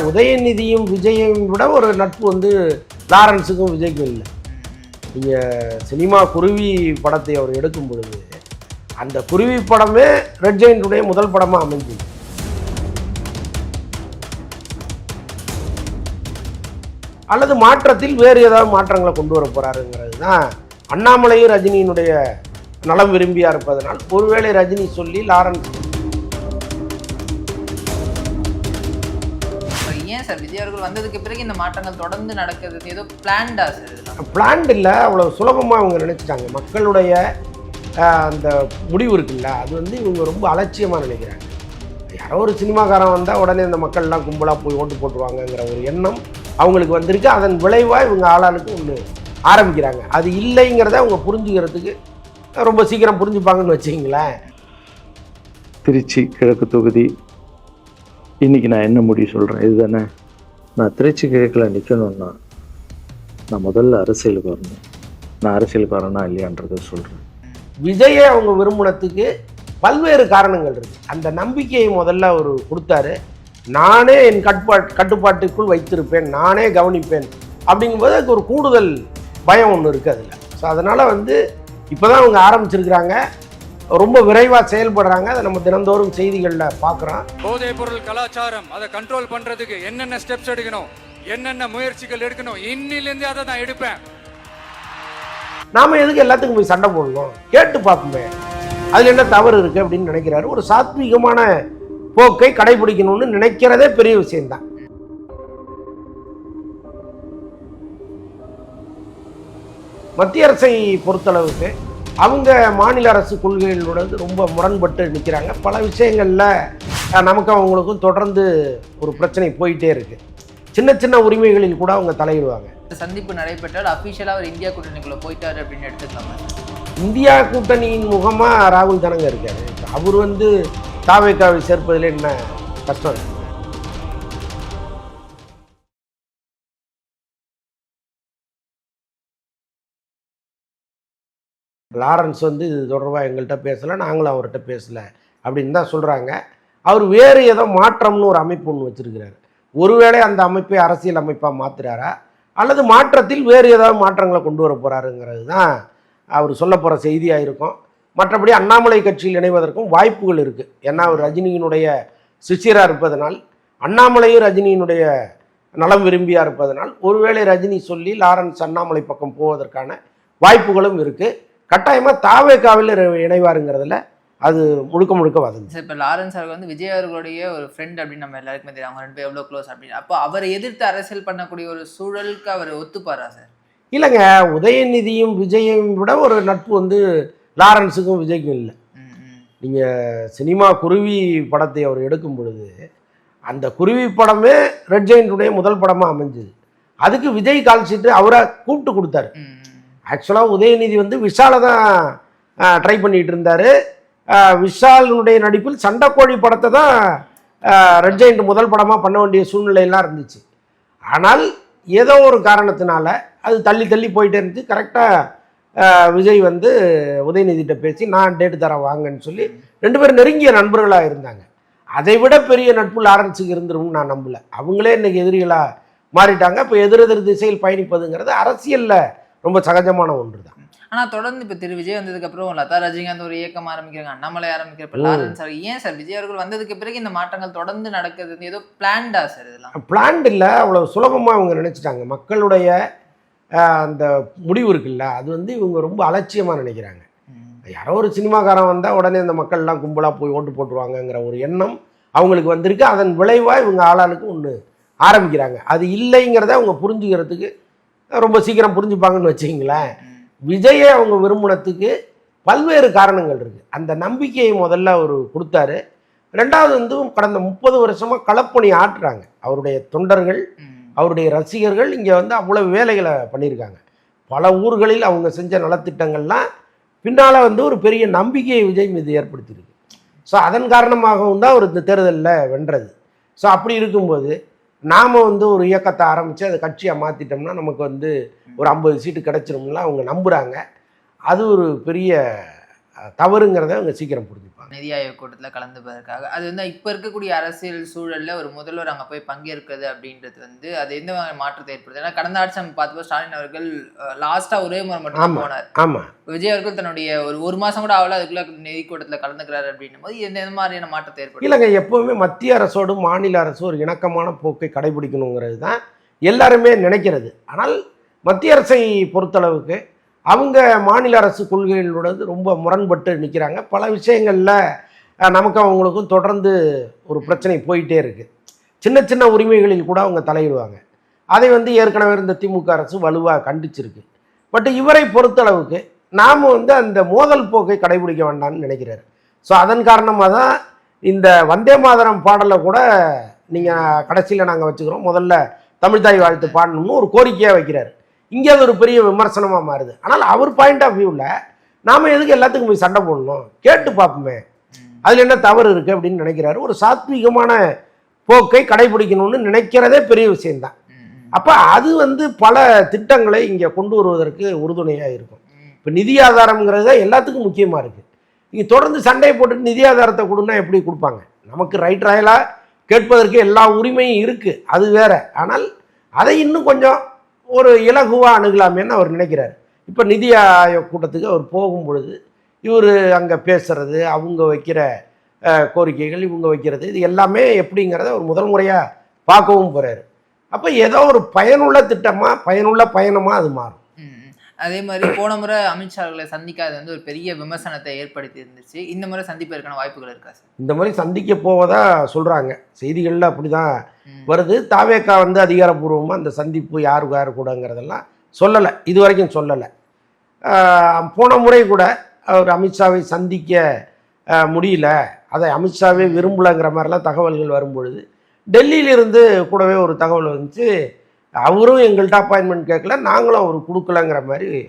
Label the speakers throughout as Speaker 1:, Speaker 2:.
Speaker 1: உதயநிதியும் விஜயையும் விட ஒரு நட்பு வந்து லாரன்ஸுக்கும் விஜய்க்கும் இல்லை. நீங்கள் சினிமா குருவி படத்தை அவர் எடுக்கும் பொழுது அந்த குருவி படமே ரெட் ஜெயண்ட்டுடைய முதல் படமாக அமைஞ்சுது. அல்லது மாற்றத்தில் வேறு ஏதாவது மாற்றங்களை கொண்டு வர போகிறாருங்கிறது தான். அண்ணாமலையும் ரஜினியினுடைய நலம் விரும்பியாக இருப்பதனால் ஒருவேளை ரஜினி சொல்லி லாரன்ஸ்
Speaker 2: ஏன் சார் விஜய் அவர்கள் வந்ததுக்கு பிறகு இந்த மாற்றங்கள் தொடர்ந்து நடக்குது ஏதோ பிளான்டா சார்?
Speaker 1: பிளான்ட் இல்லை, அவ்வளோ சுலபமாக அவங்க நினச்சிட்டாங்க. மக்களுடைய அந்த முடிவு இருக்குல்ல, அது வந்து இவங்க ரொம்ப அலட்சியமாக நினைக்கிறாங்க. யாரோ ஒரு சினிமாக்காரன் வந்தால் உடனே இந்த மக்கள்லாம் கும்பலாக போய் ஓட்டு போட்டுருவாங்கங்கிற ஒரு எண்ணம் அவங்களுக்கு வந்திருக்கு. அதன் விளைவாக இவங்க ஆளாளுக்கு ஒன்று ஆரம்பிக்கிறாங்க. அது இல்லைங்கிறத அவங்க புரிஞ்சுக்கிறதுக்கு ரொம்ப சீக்கிரம் புரிஞ்சுப்பாங்கன்னு வச்சுக்கிங்களேன்.
Speaker 3: திருச்சி கிழக்கு தொகுதி இன்றைக்கி நான் என்ன முடிவு சொல்கிறேன் இதுதானே. நான் திருச்சி கிழக்கில் நிற்கணும்னா நான் முதல்ல அரசியலுக்கு வரணும். நான் அரசியலுக்கு வரேனா இல்லையான்றதை சொல்கிறேன்.
Speaker 1: விஜயை அவங்க விரும்பினத்துக்கு பல்வேறு காரணங்கள் இருக்குது. அந்த நம்பிக்கையை முதல்ல அவர் கொடுத்தாரு. நானே என் கட்டுப்பாட்டுக்குள் வைத்திருப்பேன், நானே கவனிப்பேன் அப்படிங்கும்போது அதுக்கு ஒரு கூடுதல் பயம் ஒன்று இருக்குது அதில். ஸோ அதனால் வந்து இப்போ தான் அவங்க ஆரம்பிச்சிருக்கிறாங்க, ரொம்ப விரைவாக செயல்படுறாங்க. அதை நம்ம தினந்தோறும் செய்திகளில் பார்க்குறோம்.
Speaker 4: போதைப் பொருள் கலாச்சாரம் அதை கண்ட்ரோல் பண்ணுறதுக்கு என்னென்ன ஸ்டெப்ஸ் எடுக்கணும், என்னென்ன முயற்சிகள் எடுக்கணும், இன்னிலேருந்து அதை நான் எடுப்பேன்.
Speaker 1: நாம் எதுக்கு எல்லாத்துக்கும் போய் சண்டை போடணும், கேட்டு பார்ப்போமே அதில் என்ன தவறு இருக்குது அப்படின்னு நினைக்கிறாரு. ஒரு சாத்வீகமான போக்கை கடைபிடிக்கணும்னு நினைக்கிறதே பெரிய விஷயம்தான். மத்திய அரசை பொறுத்தளவுக்கு அவங்க மாநில அரசு கொள்கைகளோட ரொம்ப முரண்பட்டு நிற்கிறாங்க. பல விஷயங்களில் நமக்கு அவங்களுக்கும் தொடர்ந்து ஒரு பிரச்சனை போயிட்டே இருக்குது. சின்ன சின்ன உரிமைகளில் கூட அவங்க தலையிடுவாங்க.
Speaker 2: சந்திப்பு நடைபெற்றால் அஃபிஷியலாக அவர் இந்தியா கூட்டணிக்குள்ளே போயிட்டார் அப்படின்னு எடுத்துக்கலாமா?
Speaker 1: இந்தியா கூட்டணியின் முகமாக ராகுல் தானங்க இருக்காரு. அவர் வந்து தாவேக்காவை சேர்ப்பதில் என்ன கஷ்டம்? லாரன்ஸ் வந்து இது தொடர்பாக எங்கள்கிட்ட பேசலை, நாங்களும் அவர்கிட்ட பேசலை அப்படின்னு தான் சொல்கிறாங்க. அவர் வேறு ஏதோ மாற்றம்னு ஒரு அமைப்பு ஒன்று வச்சுருக்கிறார். ஒருவேளை அந்த அமைப்பை அரசியல் அமைப்பாக மாற்றுறாரா அல்லது மாற்றத்தில் வேறு ஏதாவது மாற்றங்களை கொண்டு வர போகிறாருங்கிறது தான் அவர் சொல்ல போகிற செய்தியாக இருக்கும். மற்றபடி அண்ணாமலை கட்சியில் இணைவதற்கும் வாய்ப்புகள் இருக்குது. ஏன்னா அவர் ரஜினியினுடைய சிஷியராக இருப்பதனால், அண்ணாமலையும் ரஜினியினுடைய நலம் விரும்பியாக இருப்பதனால் ஒருவேளை ரஜினி சொல்லி லாரன்ஸ் அண்ணாமலை பக்கம் போவதற்கான வாய்ப்புகளும் இருக்குது. கட்டாயமாக தாவேக்காவில் இணைவாருங்கிறதுல அது முழுக்க முழுக்க வதந்தி.
Speaker 2: சார் இப்போ லாரன்ஸ் அவர்கள் வந்து விஜய் அவர்களுடைய ஒரு ஃப்ரெண்ட் அப்படின்னு நம்ம எல்லாருக்குமே தெரியும். அவங்க ரெண்டு பேர் எவ்வளோ க்ளோஸ் அப்படின்னு. அப்போ அவரை எதிர்த்து அரசியல் பண்ணக்கூடிய ஒரு சூழலுக்கு அவர் ஒத்துப்பாரா சார்?
Speaker 1: இல்லைங்க, உதயநிதியும் விஜயையும் விட ஒரு நட்பு வந்து லாரன்ஸுக்கும் விஜய்க்கும் இல்லை. நீங்கள் சினிமா குருவி படத்தை அவர் எடுக்கும் பொழுது அந்த குருவி படமே ரெட் ஜெயண்ட்டுடைய முதல் படமாக அமைஞ்சுது. அதுக்கு விஜய் கால்ஷீட்டு அவரை கூப்பிட்டு கொடுத்தாரு. ஆக்சுவலாக உதயநிதி வந்து விஷாலை தான் ட்ரை பண்ணிகிட்டு இருந்தார். விஷாலினுடைய நடிப்பில் சண்டைக்கோழி படத்தை தான் ரெட் ஜெயண்ட் முதல் படமாக பண்ண வேண்டிய சூழ்நிலையெல்லாம் இருந்துச்சு. ஆனால் ஏதோ ஒரு காரணத்தினால அது தள்ளி தள்ளி போயிட்டே இருந்துச்சு. கரெக்டாக விஜய் வந்து உதயநிதிட்ட பேசி நான் டேட்டு தரேன் வாங்கன்னு சொல்லி ரெண்டு பேரும் நெருங்கிய நண்பர்களாக இருந்தாங்க. அதை விட பெரிய நட்பு லாரன்ஸுக்கு இருந்துரும்னு நான் நம்பலை. அவங்களே இன்றைக்கி எதிரிகளாக மாறிட்டாங்க. இப்போ எதிரெதிர் திசையில் பயணிப்பதுங்கிறது அரசியலில் ரொம்ப சகஜமான ஒன்று தான்.
Speaker 2: ஆனால் தொடர்ந்து இப்போ திரு விஜய் வந்ததுக்கப்புறம் லதா ரஜினிகாந்த் ஒரு இயக்கம் ஆரம்பிக்கிறாங்க, அண்ணாமலை ஆரம்பிக்கிறப்ப லாரன்ஸ் சார். ஏன் சார் விஜய் அவர்கள் வந்ததுக்கு பிறகு இந்த மாற்றங்கள் தொடர்ந்து நடக்குது ஏதோ பிளான்டா சார்? இதெல்லாம்
Speaker 1: பிளான்ட் இல்லை, அவ்வளோ சுலபமாக அவங்க நினச்சிட்டாங்க. மக்களுடைய அந்த முடிவு இருக்குல்ல, அது வந்து இவங்க ரொம்ப அலட்சியமாக நினைக்கிறாங்க. யாரோ ஒரு சினிமாக்காரன் வந்தால் உடனே இந்த மக்கள்லாம் கும்பலாக போய் ஓட்டு போட்டுருவாங்கங்கிற ஒரு எண்ணம் அவங்களுக்கு வந்திருக்கு. அதன் விளைவாக இவங்க ஆளாளுக்கு ஒன்று ஆரம்பிக்கிறாங்க. அது இல்லைங்கிறத அவங்க புரிஞ்சுக்கிறதுக்கு ரொம்ப சீக்கிரம் புரிஞ்சுப்பாங்கன்னு வச்சுக்கிங்களேன். விஜயை அவங்க விரும்பினத்துக்கு பல்வேறு காரணங்கள் இருக்குது. அந்த நம்பிக்கையை முதல்ல அவர் கொடுத்தாரு. ரெண்டாவது வந்து கடந்த 30 வருஷமாக களப்பணி ஆற்றுறாங்க. அவருடைய தொண்டர்கள், அவருடைய ரசிகர்கள் இங்கே வந்து அவ்வளோ வேலைகளை பண்ணியிருக்காங்க. பல ஊர்களில் அவங்க செஞ்ச நலத்திட்டங்கள்லாம் பின்னால் வந்து ஒரு பெரிய நம்பிக்கையை விஜய் மீது ஏற்படுத்தியிருக்கு. ஸோ அதன் காரணமாகவும் தான் அவர் இந்த தேர்தலில் வென்றது. ஸோ அப்படி இருக்கும்போது நாம் வந்து ஒரு இயக்கத்தை ஆரம்பித்து அதை கட்சியாக மாற்றிட்டோம்னா நமக்கு வந்து ஒரு 50 சீட்டு கிடச்சிரும்லாம் அவங்க நம்புகிறாங்க. அது ஒரு பெரிய தவறுங்கிறத அவங்க சீக்கிரம் புரிஞ்சுப்பாங்க.
Speaker 2: நிதி ஆயோக் கூட்டத்தில் கலந்துப்பதற்காக அது வந்து இப்போ இருக்கக்கூடிய அரசியல் சூழல்ல ஒரு முதல்வர் அங்கே போய் பங்கேற்கிறது அப்படின்றது வந்து அது எந்த வகை மாற்றத்தை ஏற்படுது? ஏன்னா கடந்த ஆட்சி நம்ம பார்த்தப்போ ஸ்டாலின் அவர்கள் லாஸ்ட்டாக ஒரே முறை மட்டும் போனார்.
Speaker 1: ஆமாம்,
Speaker 2: விஜய் அவர்கள் தன்னுடைய ஒரு மாதம் கூட ஆகல அதுக்குள்ள நிதி கூட்டத்தில் கலந்துக்கிறாரு அப்படின்னும் போது எந்த மாதிரியான மாற்றத்தை ஏற்படும்?
Speaker 1: இல்லைங்க, எப்போவுமே மத்திய அரசோடும் மாநில அரசும் ஒரு இணக்கமான போக்கை கடைபிடிக்கணுங்கிறது தான் எல்லாருமே நினைக்கிறது. ஆனால் மத்திய அரசை பொறுத்தளவுக்கு அவங்க மாநில அரசு கொள்கைகளோட ரொம்ப முரண்பட்டு நிற்கிறாங்க. பல விஷயங்களில் நமக்கு அவங்களுக்கும் தொடர்ந்து ஒரு பிரச்சனை போயிட்டே இருக்குது. சின்ன சின்ன உரிமைகளில் கூட அவங்க தலையிடுவாங்க. அதை வந்து ஏற்கனவே இந்த திமுக அரசு வலுவாக கண்டிச்சிருக்கு. பட் இவரை பொறுத்தளவுக்கு நாம் வந்து அந்த மோதல் போக்கை கடைபிடிக்க வேண்டாம்னு நினைக்கிறாரு. ஸோ அதன் காரணமாக தான் இந்த வந்தே மாதரம் பாடலை கூட நீங்கள் கடைசியில் நாங்கள் வச்சுக்கிறோம், முதல்ல தமிழ்தாய் வாழ்த்து பாடணும்னு ஒரு கோரிக்கையாக வைக்கிறாரு. இங்கே அது ஒரு பெரிய விமர்சனமாக மாறுது. ஆனால் அவர் பாயிண்ட் ஆஃப் வியூவில் நாம் எதுக்கு எல்லாத்துக்கும் போய் சண்டை போடணும், கேட்டு பார்ப்போமே அதில் என்ன தவறு இருக்குது அப்படின்னு நினைக்கிறாரு. ஒரு சாத்வீகமான போக்கை கடைபிடிக்கணும்னு நினைக்கிறதே பெரிய விஷயம்தான். அப்போ அது வந்து பல திட்டங்களை இங்கே கொண்டு வருவதற்கு உறுதுணையாக இருக்கும். இப்போ நிதி ஆதாரங்கிறது தான் எல்லாத்துக்கும் முக்கியமாக இருக்குது. இங்கே தொடர்ந்து சண்டையை போட்டுட்டு நிதி ஆதாரத்தை கொடுன்னா எப்படி கொடுப்பாங்க? நமக்கு ரைட் ராயலாக கேட்பதற்கு எல்லா உரிமையும் இருக்குது, அது வேற. ஆனால் அதை இன்னும் கொஞ்சம் ஒரு இலகுவாக அணுகலாமேன்னு அவர் நினைக்கிறார். இப்போ நிதி ஆயோக் கூட்டத்துக்கு அவர் போகும் பொழுது இவர் அங்கே பேசுகிறது, அவங்க வைக்கிற கோரிக்கைகள், இவங்க வைக்கிறது, இது எல்லாமே எப்படிங்கிறத ஒரு முதல் முறையாக பார்க்கவும் போகிறாரு. அப்போ ஏதோ ஒரு பயனுள்ள திட்டமாக பயனுள்ள பயணமாக அது மாறும்.
Speaker 2: அதே மாதிரி போன முறை அமித்ஷா அவர்களை சந்திக்காது வந்து ஒரு பெரிய விமர்சனத்தை ஏற்படுத்தி இருந்துச்சு. இந்த முறை சந்திப்பதற்கான வாய்ப்புகள் இருக்கா சார்?
Speaker 1: இந்த மாதிரி சந்திக்க போவதா சொல்கிறாங்க, செய்திகளில் அப்படி தான் வருது. தாவேக்கா வந்து அதிகாரப்பூர்வமாக அந்த சந்திப்பு யார் கூடங்கிறதெல்லாம் சொல்லலை, இது வரைக்கும் சொல்லலை. போன முறை கூட அவர் அமித்ஷாவை சந்திக்க முடியல, அதை அமித்ஷாவே விரும்பலைங்கிற மாதிரிலாம் தகவல்கள் வரும்பொழுது டெல்லியிலிருந்து கூடவே ஒரு தகவல் வந்துச்சு, அவரும் எங்கள்கிட்ட அப்பாயின்மெண்ட் கேட்கல, நாங்களும் அவர் கொடுக்கலங்கிற மாதிரி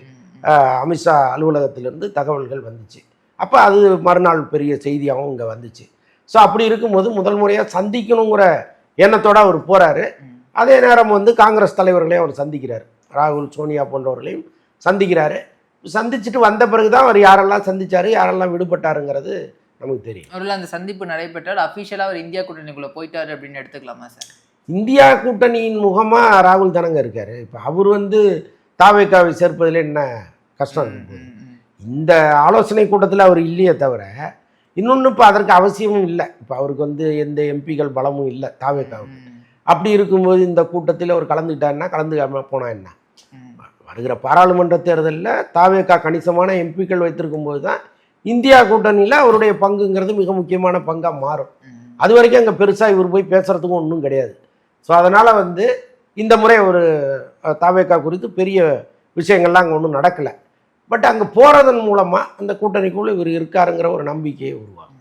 Speaker 1: அமித்ஷா அலுவலகத்திலிருந்து தகவல்கள் வந்துச்சு. அப்போ அது மறுநாள் பெரிய செய்தியாகவும் இங்கே வந்துச்சு. ஸோ அப்படி இருக்கும்போது முதல் முறையாக சந்திக்கணுங்கிற எண்ணத்தோடு அவர் போகிறாரு. அதே நேரம் வந்து காங்கிரஸ் தலைவர்களையும் அவர் சந்திக்கிறார், ராகுல், சோனியா போன்றவர்களையும் சந்திக்கிறாரு. சந்திச்சுட்டு வந்த பிறகு தான் அவர் யாரெல்லாம் சந்திச்சார், யாரெல்லாம் விடுபட்டாருங்கிறது நமக்கு தெரியும்.
Speaker 2: அவரில் அந்த சந்திப்பு நடைபெற்றால் அஃபிஷியலாக அவர் இந்தியா கூட்டணிக்குள்ளே போயிட்டாரு அப்படின்னு எடுத்துக்கலாமா சார்?
Speaker 1: இந்தியா கூட்டணியின் முகமாக ராகுல் தானங்க இருக்கார். இப்போ அவர் வந்து தாவேக்காவை சேர்ப்பதில் என்ன கஷ்டம் இருக்குது? இந்த ஆலோசனை கூட்டத்தில் அவர் இல்லையே தவிர இன்னொன்று இப்போ அதற்கு அவசியமும் இல்லை. இப்போ அவருக்கு வந்து எந்த எம்பிக்கள் பலமும் இல்லை தாவேக்காவுக்கு. அப்படி இருக்கும்போது இந்த கூட்டத்தில் அவர் கலந்துக்கிட்டாருன்னா கலந்துக்காம போனால் என்ன? வருகிற பாராளுமன்ற தேர்தலில் தாவேக்கா கணிசமான எம்பிக்கள் வைத்திருக்கும் போது தான் இந்தியா கூட்டணியில் அவருடைய பங்குங்கிறது மிக முக்கியமான பங்காக மாறும். அது வரைக்கும் அங்கே பெருசாக இவர் போய் பேசுகிறதுக்கும் ஒன்றும் கிடையாது. ஸோ அதனால் வந்து இந்த முறை ஒரு தாவேக்கா குறித்து பெரிய விஷயங்கள்லாம் அங்கே ஒன்றும் நடக்கலை. பட் அங்கே போகிறதன் மூலமாக அந்த கூட்டணிக்குள்ளே இவர் இருக்காருங்கிற ஒரு நம்பிக்கையை உருவாகும்.